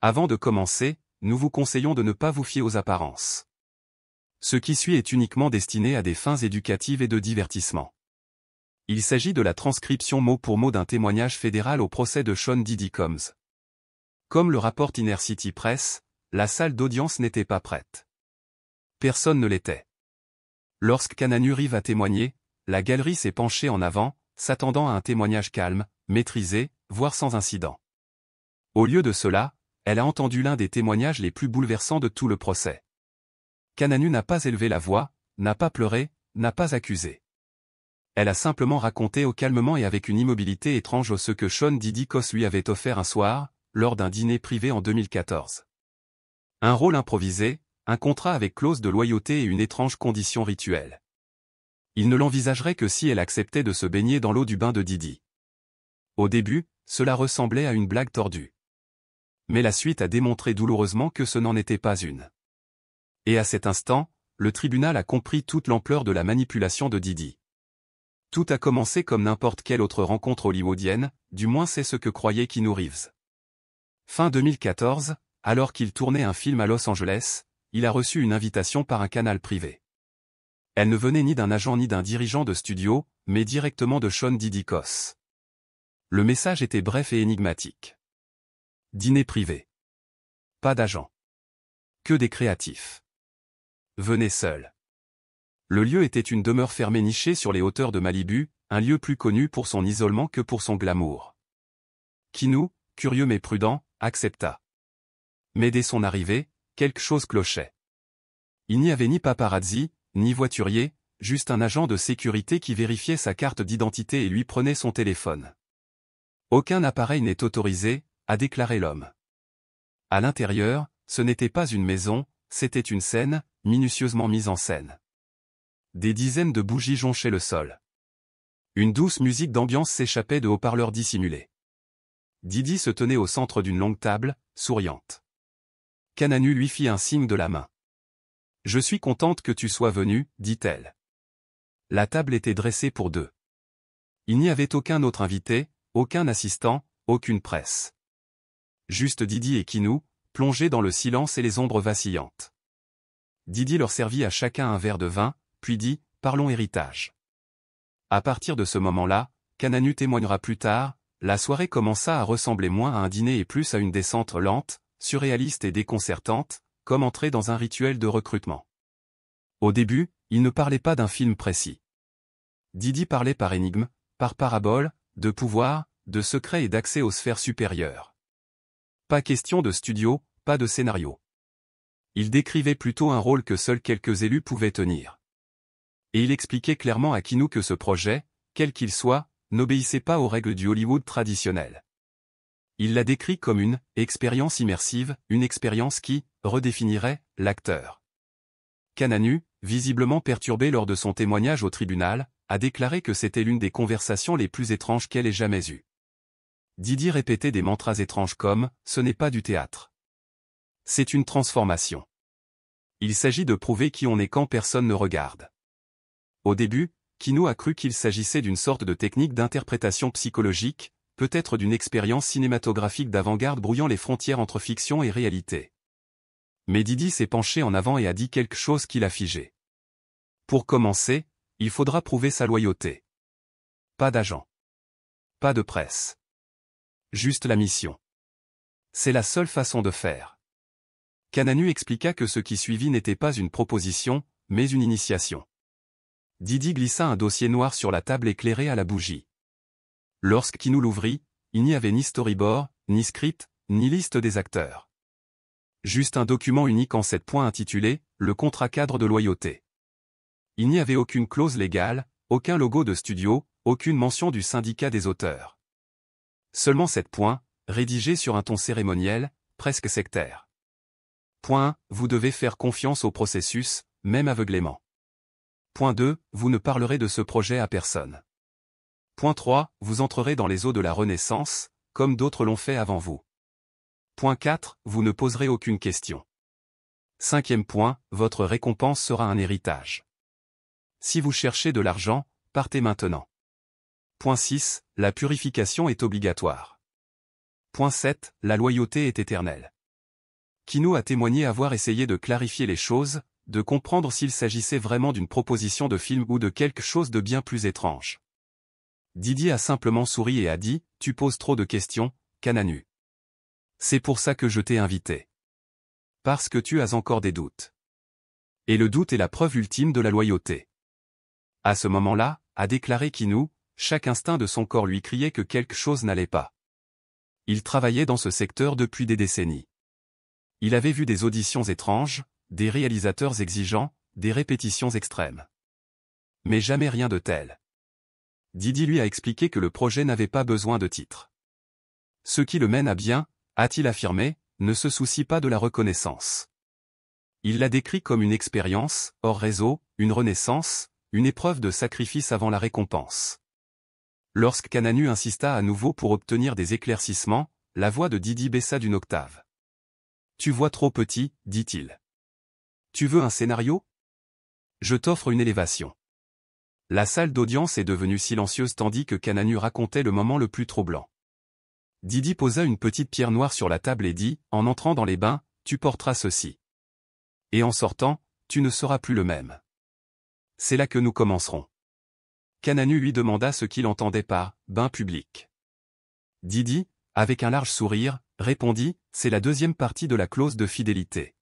Avant de commencer, nous vous conseillons de ne pas vous fier aux apparences. Ce qui suit est uniquement destiné à des fins éducatives et de divertissement. Il s'agit de la transcription mot pour mot d'un témoignage fédéral au procès de Sean Diddy Combs. Comme le rapporte Inner City Press, la salle d'audience n'était pas prête. Personne ne l'était. Lorsque Kananu Reeve a témoigné, la galerie s'est penchée en avant, s'attendant à un témoignage calme, maîtrisé, voire sans incident. Au lieu de cela, elle a entendu l'un des témoignages les plus bouleversants de tout le procès. Kananu n'a pas élevé la voix, n'a pas pleuré, n'a pas accusé. Elle a simplement raconté calmement et avec une immobilité étrange ce que Sean Diddy Combs lui avait offert un soir, lors d'un dîner privé en 2014. Un rôle improvisé, un contrat avec clause de loyauté et une étrange condition rituelle. Il ne l'envisagerait que si elle acceptait de se baigner dans l'eau du bain de Diddy. Au début, cela ressemblait à une blague tordue. Mais la suite a démontré douloureusement que ce n'en était pas une. Et à cet instant, le tribunal a compris toute l'ampleur de la manipulation de Diddy. Tout a commencé comme n'importe quelle autre rencontre hollywoodienne, du moins c'est ce que croyait Keanu Reeves. Fin 2014, alors qu'il tournait un film à Los Angeles, il a reçu une invitation par un canal privé. Elle ne venait ni d'un agent ni d'un dirigeant de studio, mais directement de Sean Diddy Combs. Le message était bref et énigmatique. Dîner privé. Pas d'agent. Que des créatifs. Venez seul. Le lieu était une demeure fermée nichée sur les hauteurs de Malibu, un lieu plus connu pour son isolement que pour son glamour. Keanu, curieux mais prudent, accepta. Mais dès son arrivée, quelque chose clochait. Il n'y avait ni paparazzi, ni voiturier, juste un agent de sécurité qui vérifiait sa carte d'identité et lui prenait son téléphone. Aucun appareil n'est autorisé, a déclaré l'homme. À l'intérieur, ce n'était pas une maison, c'était une scène, minutieusement mise en scène. Des dizaines de bougies jonchaient le sol. Une douce musique d'ambiance s'échappait de haut-parleurs dissimulés. Diddy se tenait au centre d'une longue table, souriante. Kananu lui fit un signe de la main. « Je suis contente que tu sois venu, dit-elle. » La table était dressée pour deux. Il n'y avait aucun autre invité, aucun assistant, aucune presse. Juste Diddy et Keanu, plongés dans le silence et les ombres vacillantes. Diddy leur servit à chacun un verre de vin, puis dit « Parlons héritage ». À partir de ce moment-là, Kananu témoignera plus tard, la soirée commença à ressembler moins à un dîner et plus à une descente lente, surréaliste et déconcertante, comme entrer dans un rituel de recrutement. Au début, il ne parlait pas d'un film précis. Diddy parlait par énigme, par parabole, de pouvoir, de secret et d'accès aux sphères supérieures. Pas question de studio, pas de scénario. Il décrivait plutôt un rôle que seuls quelques élus pouvaient tenir. Et il expliquait clairement à Keanu que ce projet, quel qu'il soit, n'obéissait pas aux règles du Hollywood traditionnel. Il l'a décrit comme une « expérience immersive », une expérience qui redéfinirait l'acteur. Kananu, visiblement perturbé lors de son témoignage au tribunal, a déclaré que c'était l'une des conversations les plus étranges qu'elle ait jamais eues. Diddy répétait des mantras étranges comme « ce n'est pas du théâtre. C'est une transformation. Il s'agit de prouver qui on est quand personne ne regarde. » Au début, Keanu a cru qu'il s'agissait d'une sorte de technique d'interprétation psychologique, peut-être d'une expérience cinématographique d'avant-garde brouillant les frontières entre fiction et réalité. Mais Diddy s'est penché en avant et a dit quelque chose qui l'a figé. Pour commencer, il faudra prouver sa loyauté. Pas d'agent. Pas de presse. Juste la mission. C'est la seule façon de faire. Kananu expliqua que ce qui suivit n'était pas une proposition, mais une initiation. Diddy glissa un dossier noir sur la table éclairée à la bougie. Lorsque Keanu l'ouvrit, il n'y avait ni storyboard, ni script, ni liste des acteurs. Juste un document unique en 7 points intitulé « Le contrat cadre de loyauté ». Il n'y avait aucune clause légale, aucun logo de studio, aucune mention du syndicat des auteurs. Seulement 7 points, rédigés sur un ton cérémoniel, presque sectaire. Point 1, vous devez faire confiance au processus, même aveuglément. Point 2, vous ne parlerez de ce projet à personne. Point 3, vous entrerez dans les eaux de la Renaissance, comme d'autres l'ont fait avant vous. Point 4, vous ne poserez aucune question. 5e point, votre récompense sera un héritage. Si vous cherchez de l'argent, partez maintenant. Point 6, la purification est obligatoire. Point 7, la loyauté est éternelle. Kinou a témoigné avoir essayé de clarifier les choses, de comprendre s'il s'agissait vraiment d'une proposition de film ou de quelque chose de bien plus étrange. Didi a simplement souri et a dit « Tu poses trop de questions, Kananu. C'est pour ça que je t'ai invité. Parce que tu as encore des doutes. Et le doute est la preuve ultime de la loyauté. » À ce moment-là, a déclaré Kinou, chaque instinct de son corps lui criait que quelque chose n'allait pas. Il travaillait dans ce secteur depuis des décennies. Il avait vu des auditions étranges, des réalisateurs exigeants, des répétitions extrêmes. Mais jamais rien de tel. Didi lui a expliqué que le projet n'avait pas besoin de titre. Ce qui le mène à bien, a-t-il affirmé, ne se soucie pas de la reconnaissance. Il l'a décrit comme une expérience, hors réseau, une renaissance, une épreuve de sacrifice avant la récompense. Lorsque Kananu insista à nouveau pour obtenir des éclaircissements, la voix de Didi baissa d'une octave. « Tu vois trop petit, dit-il. Tu veux un scénario? Je t'offre une élévation. » La salle d'audience est devenue silencieuse tandis que Kananu racontait le moment le plus troublant. Didi posa une petite pierre noire sur la table et dit, en entrant dans les bains, tu porteras ceci. Et en sortant, tu ne seras plus le même. C'est là que nous commencerons. Kananu lui demanda ce qu'il entendait par « bain public ». Didi, avec un large sourire, répondit, c'est la deuxième partie de la clause de fidélité.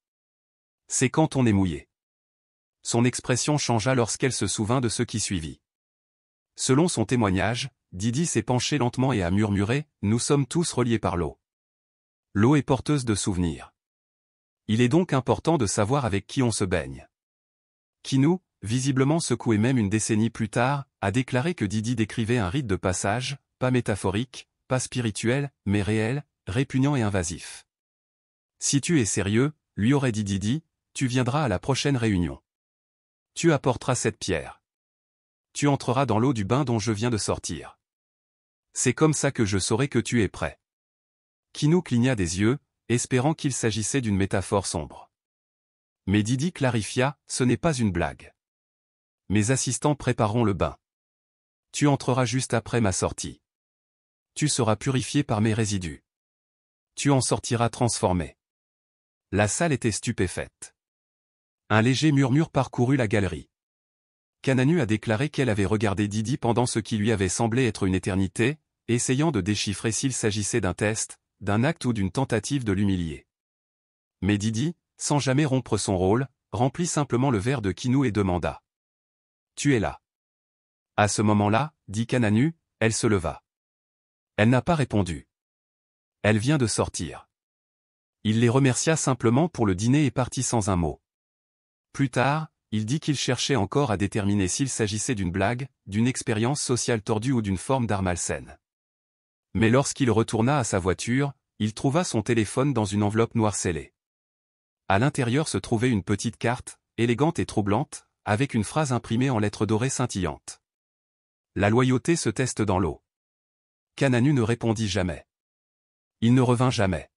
C'est quand on est mouillé. Son expression changea lorsqu'elle se souvint de ce qui suivit. Selon son témoignage, Didi s'est penché lentement et a murmuré, nous sommes tous reliés par l'eau. L'eau est porteuse de souvenirs. Il est donc important de savoir avec qui on se baigne. Kinou, visiblement secoué même une décennie plus tard, a déclaré que Didi décrivait un rite de passage, pas métaphorique, pas spirituel, mais réel, répugnant et invasif. Si tu es sérieux, lui aurait dit Didi, tu viendras à la prochaine réunion. Tu apporteras cette pierre. Tu entreras dans l'eau du bain dont je viens de sortir. C'est comme ça que je saurai que tu es prêt. Kinou cligna des yeux, espérant qu'il s'agissait d'une métaphore sombre. Mais Didi clarifia, ce n'est pas une blague. Mes assistants prépareront le bain. Tu entreras juste après ma sortie. Tu seras purifié par mes résidus. Tu en sortiras transformé. La salle était stupéfaite. Un léger murmure parcourut la galerie. Kananu a déclaré qu'elle avait regardé Didi pendant ce qui lui avait semblé être une éternité, essayant de déchiffrer s'il s'agissait d'un test, d'un acte ou d'une tentative de l'humilier. Mais Didi, sans jamais rompre son rôle, remplit simplement le verre de Kinou et demanda. « Tu es là. » À ce moment-là, dit Kananu, elle se leva. Elle n'a pas répondu. Elle vient de sortir. Il les remercia simplement pour le dîner et partit sans un mot. Plus tard, il dit qu'il cherchait encore à déterminer s'il s'agissait d'une blague, d'une expérience sociale tordue ou d'une forme d'art malsaine. Mais lorsqu'il retourna à sa voiture, il trouva son téléphone dans une enveloppe noire scellée. À l'intérieur se trouvait une petite carte, élégante et troublante, avec une phrase imprimée en lettres dorées scintillantes. La loyauté se teste dans l'eau. Kananu ne répondit jamais. Il ne revint jamais.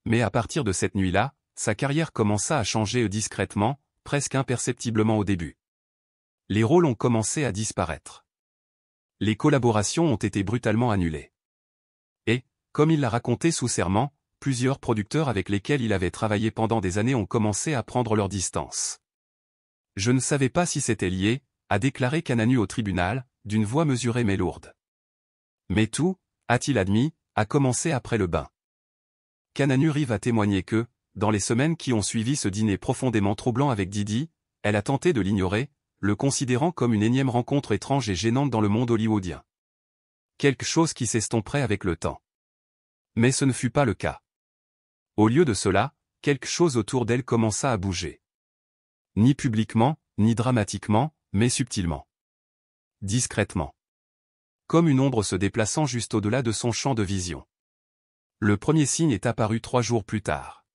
Mais à partir de cette nuit-là, sa carrière commença à changer discrètement, presque imperceptiblement au début. Les rôles ont commencé à disparaître. Les collaborations ont été brutalement annulées. Et, comme il l'a raconté sous serment, plusieurs producteurs avec lesquels il avait travaillé pendant des années ont commencé à prendre leur distance. Je ne savais pas si c'était lié, a déclaré Kananu au tribunal, d'une voix mesurée mais lourde. Mais tout, a-t-il admis, a commencé après le bain. Kananu Rive a témoigné que, dans les semaines qui ont suivi ce dîner profondément troublant avec Didi, elle a tenté de l'ignorer, le considérant comme une énième rencontre étrange et gênante dans le monde hollywoodien. Quelque chose qui s'estomperait avec le temps. Mais ce ne fut pas le cas. Au lieu de cela, quelque chose autour d'elle commença à bouger. Ni publiquement, ni dramatiquement, mais subtilement. Discrètement. Comme une ombre se déplaçant juste au-delà de son champ de vision. Le premier signe est apparu 3 jours plus tard.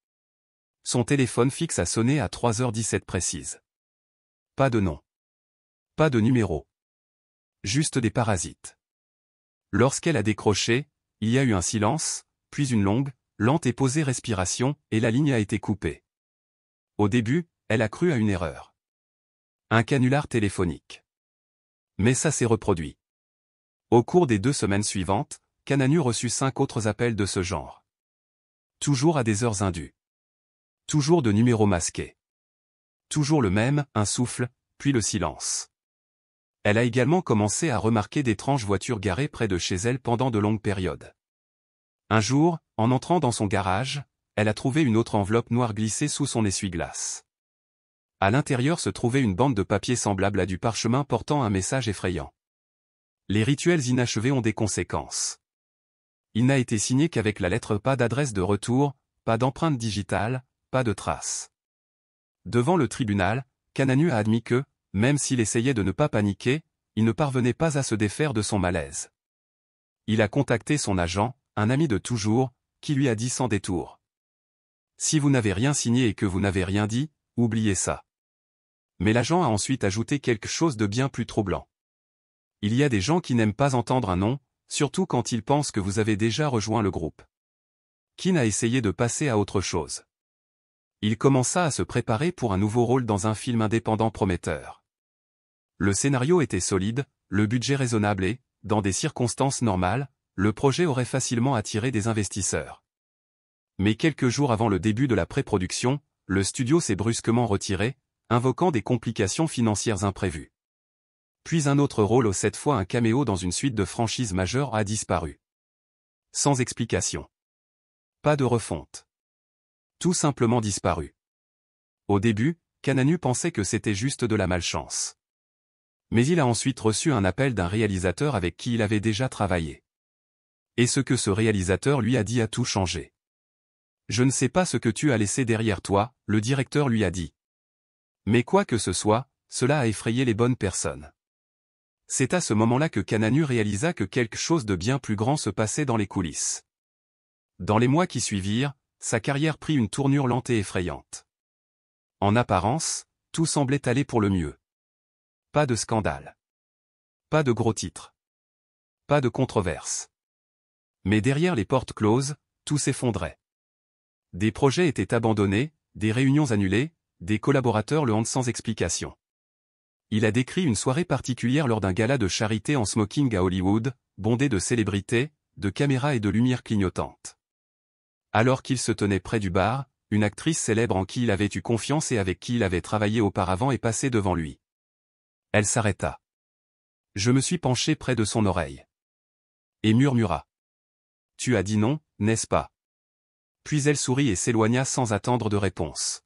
Son téléphone fixe a sonné à 3h17 précise. Pas de nom. Pas de numéro. Juste des parasites. Lorsqu'elle a décroché, il y a eu un silence, puis une longue, lente et posée respiration, et la ligne a été coupée. Au début, elle a cru à une erreur. Un canular téléphonique. Mais ça s'est reproduit. Au cours des 2 semaines suivantes, Kananu reçut 5 autres appels de ce genre. Toujours à des heures indues. Toujours de numéros masqués. Toujours le même, un souffle, puis le silence. Elle a également commencé à remarquer d'étranges voitures garées près de chez elle pendant de longues périodes. Un jour, en entrant dans son garage, elle a trouvé une autre enveloppe noire glissée sous son essuie-glace. À l'intérieur se trouvait une bande de papier semblable à du parchemin portant un message effrayant. Les rituels inachevés ont des conséquences. Il n'a été signé qu'avec la lettre, pas d'adresse de retour, pas d'empreinte digitale, pas de trace. Devant le tribunal, Kananu a admis que, même s'il essayait de ne pas paniquer, il ne parvenait pas à se défaire de son malaise. Il a contacté son agent, un ami de toujours, qui lui a dit sans détour. Si vous n'avez rien signé et que vous n'avez rien dit, oubliez ça. Mais l'agent a ensuite ajouté quelque chose de bien plus troublant. Il y a des gens qui n'aiment pas entendre un nom, surtout quand ils pensent que vous avez déjà rejoint le groupe. Kin a essayé de passer à autre chose. Il commença à se préparer pour un nouveau rôle dans un film indépendant prometteur. Le scénario était solide, le budget raisonnable et, dans des circonstances normales, le projet aurait facilement attiré des investisseurs. Mais quelques jours avant le début de la pré-production, le studio s'est brusquement retiré, invoquant des complications financières imprévues. Puis un autre rôle, cette fois un caméo dans une suite de franchises majeures, a disparu. Sans explication. Pas de refonte. Tout simplement disparu. Au début, Kananu pensait que c'était juste de la malchance. Mais il a ensuite reçu un appel d'un réalisateur avec qui il avait déjà travaillé. Et ce que ce réalisateur lui a dit a tout changé. Je ne sais pas ce que tu as laissé derrière toi, le directeur lui a dit. Mais quoi que ce soit, cela a effrayé les bonnes personnes. C'est à ce moment-là que Kananu réalisa que quelque chose de bien plus grand se passait dans les coulisses. Dans les mois qui suivirent, sa carrière prit une tournure lente et effrayante. En apparence, tout semblait aller pour le mieux. Pas de scandale. Pas de gros titres. Pas de controverse. Mais derrière les portes closes, tout s'effondrait. Des projets étaient abandonnés, des réunions annulées, des collaborateurs le hantent sans explication. Il a décrit une soirée particulière lors d'un gala de charité en smoking à Hollywood, bondé de célébrités, de caméras et de lumières clignotantes. Alors qu'il se tenait près du bar, une actrice célèbre en qui il avait eu confiance et avec qui il avait travaillé auparavant est passée devant lui. Elle s'arrêta. Je me suis penché près de son oreille. Et murmura. « Tu as dit non, n'est-ce pas ?» Puis elle sourit et s'éloigna sans attendre de réponse.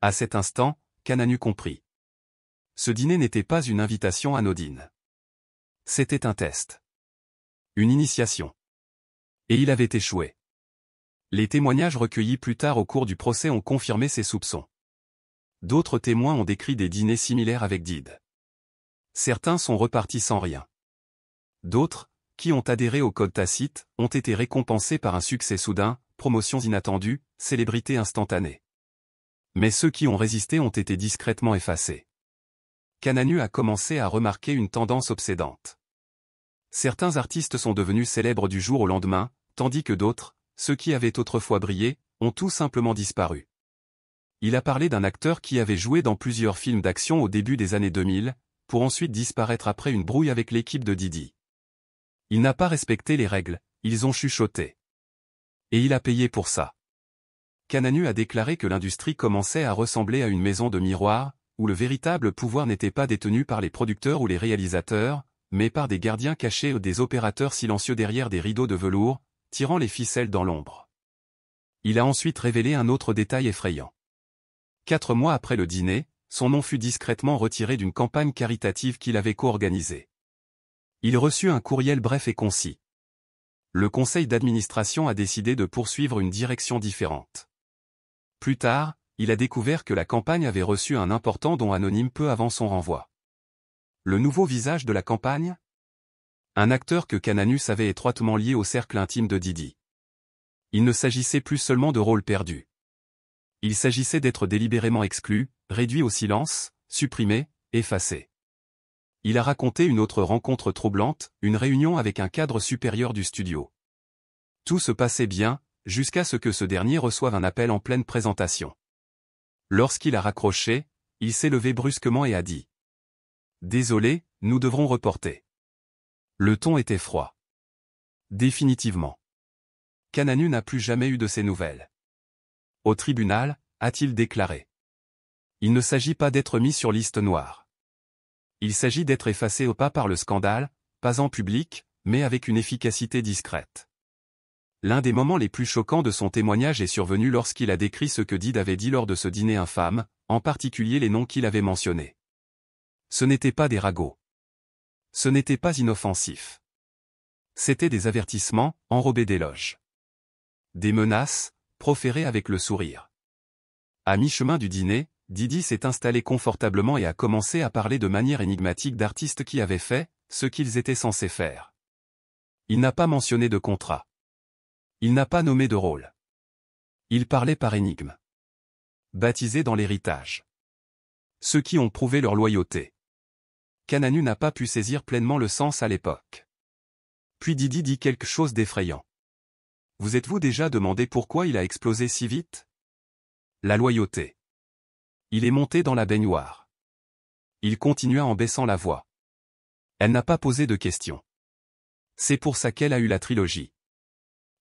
À cet instant, Kananu comprit. Ce dîner n'était pas une invitation anodine. C'était un test. Une initiation. Et il avait échoué. Les témoignages recueillis plus tard au cours du procès ont confirmé ses soupçons. D'autres témoins ont décrit des dîners similaires avec Did. Certains sont repartis sans rien. D'autres, qui ont adhéré au code tacite, ont été récompensés par un succès soudain, promotions inattendues, célébrité instantanée. Mais ceux qui ont résisté ont été discrètement effacés. Kananu a commencé à remarquer une tendance obsédante. Certains artistes sont devenus célèbres du jour au lendemain, tandis que d'autres, ceux qui avaient autrefois brillé, ont tout simplement disparu. Il a parlé d'un acteur qui avait joué dans plusieurs films d'action au début des années 2000, pour ensuite disparaître après une brouille avec l'équipe de Didi. Il n'a pas respecté les règles, ils ont chuchoté. Et il a payé pour ça. Kananu a déclaré que l'industrie commençait à ressembler à une maison de miroirs, où le véritable pouvoir n'était pas détenu par les producteurs ou les réalisateurs, mais par des gardiens cachés ou des opérateurs silencieux derrière des rideaux de velours, tirant les ficelles dans l'ombre. Il a ensuite révélé un autre détail effrayant. 4 mois après le dîner, son nom fut discrètement retiré d'une campagne caritative qu'il avait co-organisée. Il reçut un courriel bref et concis. Le conseil d'administration a décidé de poursuivre une direction différente. Plus tard, il a découvert que la campagne avait reçu un important don anonyme peu avant son renvoi. Le nouveau visage de la campagne ? Un acteur que Kananu savait étroitement lié au cercle intime de Didi. Il ne s'agissait plus seulement de rôles perdus. Il s'agissait d'être délibérément exclu, réduit au silence, supprimé, effacé. Il a raconté une autre rencontre troublante, une réunion avec un cadre supérieur du studio. Tout se passait bien, jusqu'à ce que ce dernier reçoive un appel en pleine présentation. Lorsqu'il a raccroché, il s'est levé brusquement et a dit « Désolé, nous devrons reporter. » Le ton était froid. Définitivement. Kananu n'a plus jamais eu de ses nouvelles. Au tribunal, a-t-il déclaré. Il ne s'agit pas d'être mis sur liste noire. Il s'agit d'être effacé au pas par le scandale, pas en public, mais avec une efficacité discrète. L'un des moments les plus choquants de son témoignage est survenu lorsqu'il a décrit ce que Didi avait dit lors de ce dîner infâme, en particulier les noms qu'il avait mentionnés. Ce n'étaient pas des ragots. Ce n'était pas inoffensif. C'étaient des avertissements, enrobés d'éloges. Des menaces, proférées avec le sourire. À mi-chemin du dîner, Didi s'est installé confortablement et a commencé à parler de manière énigmatique d'artistes qui avaient fait ce qu'ils étaient censés faire. Il n'a pas mentionné de contrat. Il n'a pas nommé de rôle. Il parlait par énigme. Baptisé dans l'héritage. Ceux qui ont prouvé leur loyauté. Kananu n'a pas pu saisir pleinement le sens à l'époque. Puis Didi dit quelque chose d'effrayant. Vous êtes-vous déjà demandé pourquoi il a explosé si vite? La loyauté. Il est monté dans la baignoire. Il continua en baissant la voix. Elle n'a pas posé de questions. C'est pour ça qu'elle a eu la trilogie.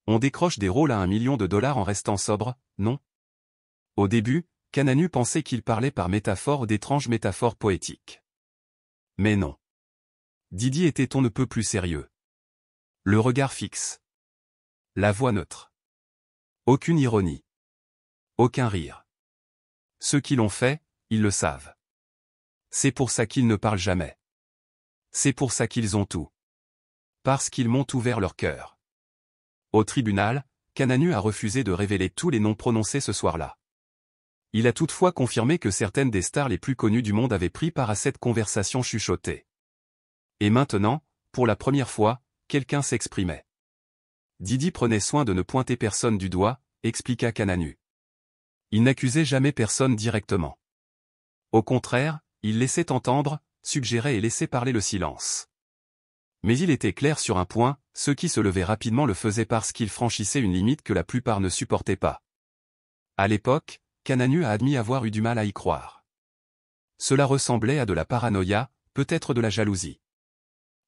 On décroche des rôles à $1 million en restant sobre, non? Au début, Kananu pensait qu'il parlait par métaphore d'étranges métaphores poétiques. Mais non. Didi était on ne peut plus sérieux. Le regard fixe. La voix neutre. Aucune ironie. Aucun rire. Ceux qui l'ont fait, ils le savent. C'est pour ça qu'ils ne parlent jamais. C'est pour ça qu'ils ont tout. Parce qu'ils m'ont ouvert leur cœur. Au tribunal, Kananu a refusé de révéler tous les noms prononcés ce soir-là. Il a toutefois confirmé que certaines des stars les plus connues du monde avaient pris part à cette conversation chuchotée. Et maintenant, pour la première fois, quelqu'un s'exprimait. Didi prenait soin de ne pointer personne du doigt, expliqua Kananu. Il n'accusait jamais personne directement. Au contraire, il laissait entendre, suggérait et laissait parler le silence. Mais il était clair sur un point, ceux qui se levaient rapidement le faisaient parce qu'ils franchissaient une limite que la plupart ne supportaient pas. À l'époque, Kananu a admis avoir eu du mal à y croire. Cela ressemblait à de la paranoïa, peut-être de la jalousie.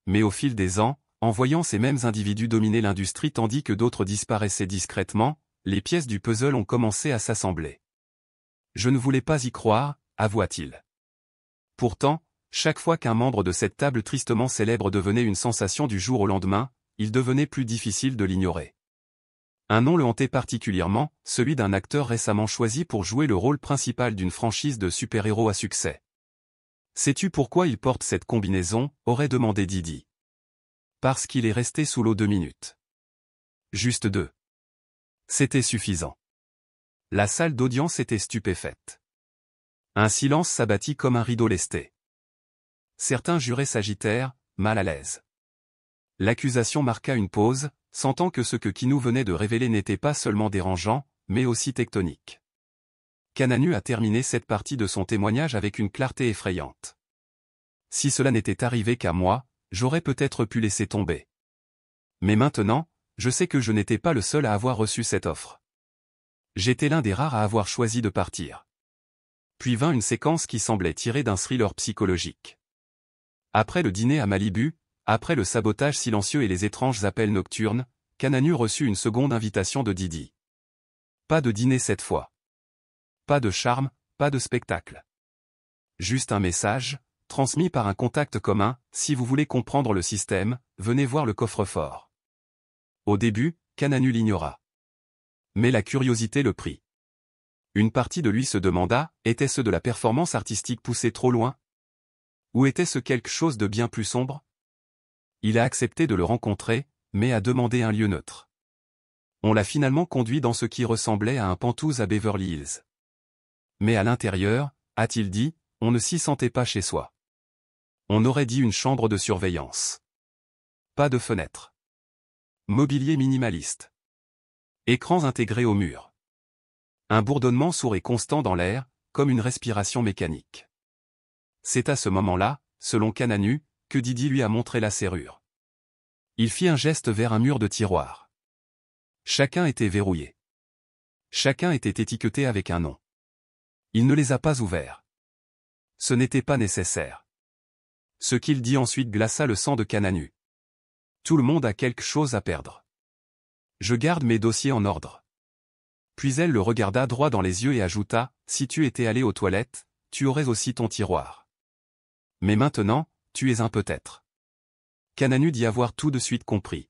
Mais au fil des ans, en voyant ces mêmes individus dominer l'industrie tandis que d'autres disparaissaient discrètement, les pièces du puzzle ont commencé à s'assembler. Je ne voulais pas y croire, avoua-t-il. Pourtant, chaque fois qu'un membre de cette table tristement célèbre devenait une sensation du jour au lendemain, il devenait plus difficile de l'ignorer. Un nom le hantait particulièrement, celui d'un acteur récemment choisi pour jouer le rôle principal d'une franchise de super-héros à succès. Sais-tu pourquoi il porte cette combinaison, aurait demandé Didi. Parce qu'il est resté sous l'eau 2 minutes. Juste 2. C'était suffisant. La salle d'audience était stupéfaite. Un silence s'abattit comme un rideau lesté. Certains jurés s'agitèrent, mal à l'aise. L'accusation marqua une pause, sentant que ce que Kinou venait de révéler n'était pas seulement dérangeant, mais aussi tectonique. Kananu a terminé cette partie de son témoignage avec une clarté effrayante. Si cela n'était arrivé qu'à moi, j'aurais peut-être pu laisser tomber. Mais maintenant, je sais que je n'étais pas le seul à avoir reçu cette offre. J'étais l'un des rares à avoir choisi de partir. Puis vint une séquence qui semblait tirée d'un thriller psychologique. Après le dîner à Malibu, après le sabotage silencieux et les étranges appels nocturnes, Kananu reçut une seconde invitation de Didi. Pas de dîner cette fois. Pas de charme, pas de spectacle. Juste un message, transmis par un contact commun, si vous voulez comprendre le système, venez voir le coffre-fort. Au début, Kananu l'ignora. Mais la curiosité le prit. Une partie de lui se demanda, était-ce de la performance artistique poussée trop loin? Ou était-ce quelque chose de bien plus sombre? Il a accepté de le rencontrer, mais a demandé un lieu neutre. On l'a finalement conduit dans ce qui ressemblait à un penthouse à Beverly Hills. Mais à l'intérieur, a-t-il dit, on ne s'y sentait pas chez soi. On aurait dit une chambre de surveillance. Pas de fenêtre. Mobilier minimaliste. Écrans intégrés au mur. Un bourdonnement sourd et constant dans l'air, comme une respiration mécanique. C'est à ce moment-là, selon Kananu, que Didi lui a montré la serrure. Il fit un geste vers un mur de tiroirs. Chacun était verrouillé. Chacun était étiqueté avec un nom. Il ne les a pas ouverts. Ce n'était pas nécessaire. Ce qu'il dit ensuite glaça le sang de Kananu. Tout le monde a quelque chose à perdre. Je garde mes dossiers en ordre. Puis elle le regarda droit dans les yeux et ajouta, « Si tu étais allé aux toilettes, tu aurais aussi ton tiroir. Mais maintenant, tu es un peut-être. » Kananu dit avoir tout de suite compris.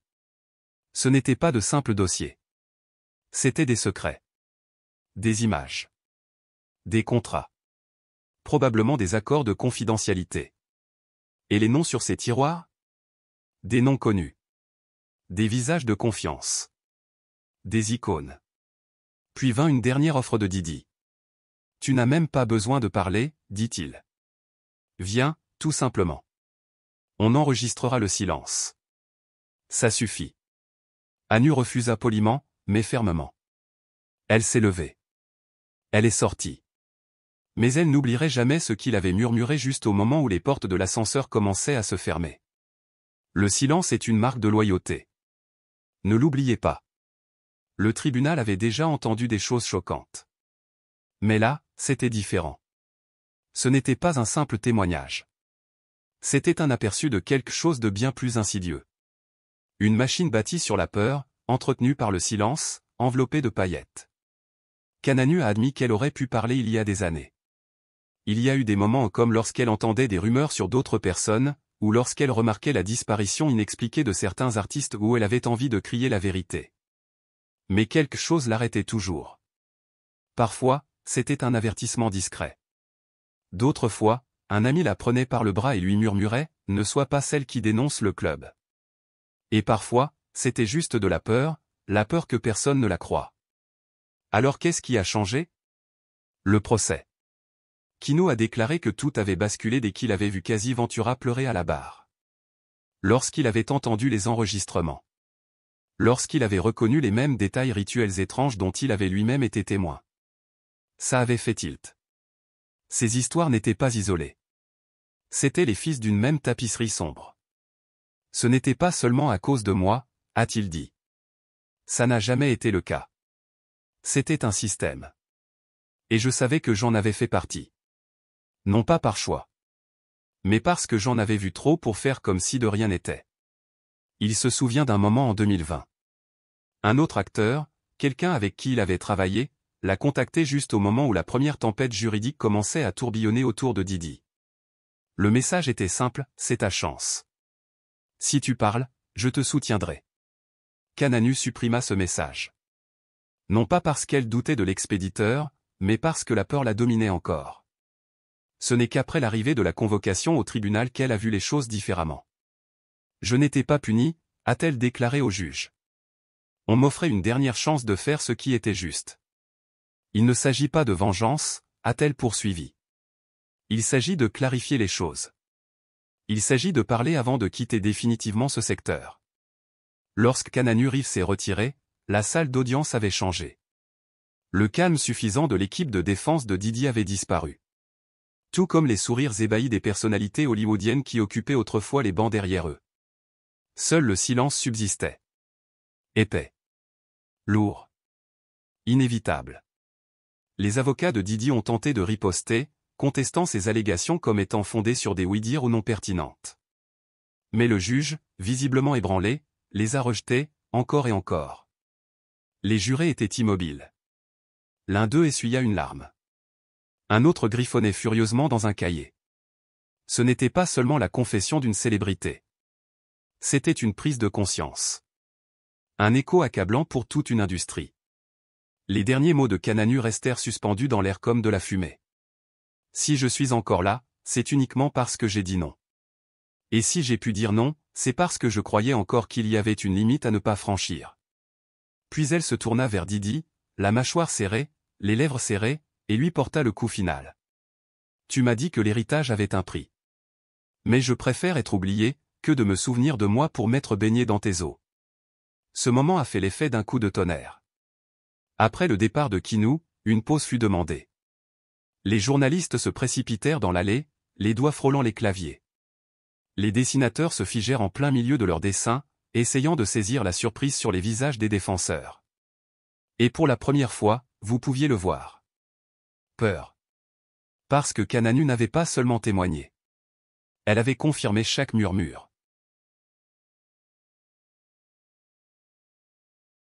Ce n'était pas de simples dossiers. C'étaient des secrets. Des images. Des contrats. Probablement des accords de confidentialité. Et les noms sur ces tiroirs? Des noms connus. Des visages de confiance. Des icônes. Puis vint une dernière offre de Didi. « Tu n'as même pas besoin de parler, dit-il. Viens, tout simplement. On enregistrera le silence. Ça suffit. » Anu refusa poliment, mais fermement. Elle s'est levée. Elle est sortie. Mais elle n'oublierait jamais ce qu'il avait murmuré juste au moment où les portes de l'ascenseur commençaient à se fermer. Le silence est une marque de loyauté. Ne l'oubliez pas. Le tribunal avait déjà entendu des choses choquantes. Mais là, c'était différent. Ce n'était pas un simple témoignage. C'était un aperçu de quelque chose de bien plus insidieux. Une machine bâtie sur la peur, entretenue par le silence, enveloppée de paillettes. Kananu a admis qu'elle aurait pu parler il y a des années. Il y a eu des moments comme lorsqu'elle entendait des rumeurs sur d'autres personnes, ou lorsqu'elle remarquait la disparition inexpliquée de certains artistes où elle avait envie de crier la vérité. Mais quelque chose l'arrêtait toujours. Parfois, c'était un avertissement discret. D'autres fois, un ami la prenait par le bras et lui murmurait « Ne sois pas celle qui dénonce le club ». Et parfois, c'était juste de la peur que personne ne la croit. Alors qu'est-ce qui a changé? Le procès. Kino a déclaré que tout avait basculé dès qu'il avait vu Kazi Ventura pleurer à la barre. Lorsqu'il avait entendu les enregistrements. Lorsqu'il avait reconnu les mêmes détails rituels étranges dont il avait lui-même été témoin. Ça avait fait tilt. Ces histoires n'étaient pas isolées. C'étaient les fils d'une même tapisserie sombre. Ce n'était pas seulement à cause de moi, a-t-il dit. Ça n'a jamais été le cas. C'était un système. Et je savais que j'en avais fait partie. Non pas par choix. Mais parce que j'en avais vu trop pour faire comme si de rien n'était. Il se souvient d'un moment en 2020. Un autre acteur, quelqu'un avec qui il avait travaillé, l'a contacté juste au moment où la première tempête juridique commençait à tourbillonner autour de Didi. Le message était simple, c'est ta chance. Si tu parles, je te soutiendrai. Kananu supprima ce message. Non pas parce qu'elle doutait de l'expéditeur, mais parce que la peur la dominait encore. Ce n'est qu'après l'arrivée de la convocation au tribunal qu'elle a vu les choses différemment. Je n'étais pas punie, a-t-elle déclaré au juge. On m'offrait une dernière chance de faire ce qui était juste. Il ne s'agit pas de vengeance, a-t-elle poursuivi. Il s'agit de clarifier les choses. Il s'agit de parler avant de quitter définitivement ce secteur. Lorsque Kananu Reeves s'est retiré, la salle d'audience avait changé. Le calme suffisant de l'équipe de défense de Didi avait disparu. Tout comme les sourires ébahis des personnalités hollywoodiennes qui occupaient autrefois les bancs derrière eux. Seul le silence subsistait. Épais. Lourd. Inévitable. Les avocats de Didi ont tenté de riposter, contestant ces allégations comme étant fondées sur des oui-dire ou non pertinentes. Mais le juge, visiblement ébranlé, les a rejetées, encore et encore. Les jurés étaient immobiles. L'un d'eux essuya une larme. Un autre griffonnait furieusement dans un cahier. Ce n'était pas seulement la confession d'une célébrité. C'était une prise de conscience. Un écho accablant pour toute une industrie. Les derniers mots de Kananu restèrent suspendus dans l'air comme de la fumée. Si je suis encore là, c'est uniquement parce que j'ai dit non. Et si j'ai pu dire non, c'est parce que je croyais encore qu'il y avait une limite à ne pas franchir. Puis elle se tourna vers Didi, la mâchoire serrée, les lèvres serrées, et lui porta le coup final. Tu m'as dit que l'héritage avait un prix. Mais je préfère être oublié, que de me souvenir de moi pour m'être baigné dans tes eaux. Ce moment a fait l'effet d'un coup de tonnerre. Après le départ de Kino, une pause fut demandée. Les journalistes se précipitèrent dans l'allée, les doigts frôlant les claviers. Les dessinateurs se figèrent en plein milieu de leurs dessins, essayant de saisir la surprise sur les visages des défenseurs. Et pour la première fois, vous pouviez le voir. Peur. Parce que Kananu n'avait pas seulement témoigné. Elle avait confirmé chaque murmure.